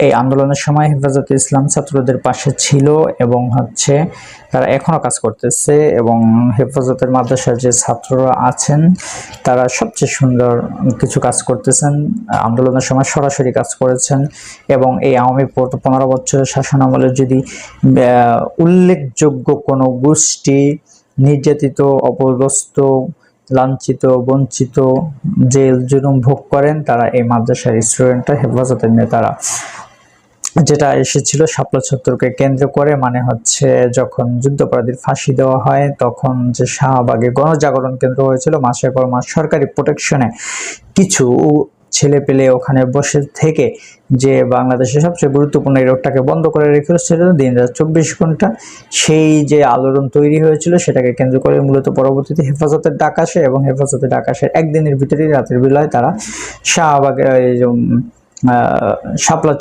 এই আন্দোলনের সময় হেফাজতে ইসলাম ছাত্রদের পাশে ছিল এবং তারা এখনো কাজ করতেছে এবং হেফাজতের মাদ্রাসার যে ছাত্ররা আছেন তারা সবচেয়ে সুন্দর কিছু কাজ করতেছেন, আন্দোলনের সময় সরাসরি কাজ করেছেন এবং এই আওয়ামী 15 বছরের শাসনামলে যদি উল্লেখযোগ্য কোনো গোষ্ঠী নির্যাতিত, অপদস্থ, লাঞ্ছিত, বঞ্চিত, জেল জুলুম ভোগ করেন তারা এই মাদ্রাসার স্টুডেন্টরা, হেফাজতের নেতারা। যেটা এসেছিল শাপলা চত্বরকে কেন্দ্র করে, মানে যখন যুদ্ধাপরাধীর ফাঁসি দেওয়া হয় তখন যে শাহবাগে গণজাগরণ কেন্দ্র হয়েছিল, মাসের পর মাস সরকারি প্রোটেকশনে কিছু ছেলে পেলে ওখানে বসে থেকে যে বাংলাদেশের সবচেয়ে গুরুত্বপূর্ণ এই রোডটাকে বন্ধ করে রেখেছিল দিন-রাত 24 ঘন্টা, সেই যে আলোড়ন তৈরি হয়েছিল সেটাকে কেন্দ্র করে মূলত পরবর্তীতে হেফাজতের ডাক আসে এবং হেফাজতের ডাক আসার একদিনের ভিতরেই রাতের বেলায় তারা শাহবাগের শাপলা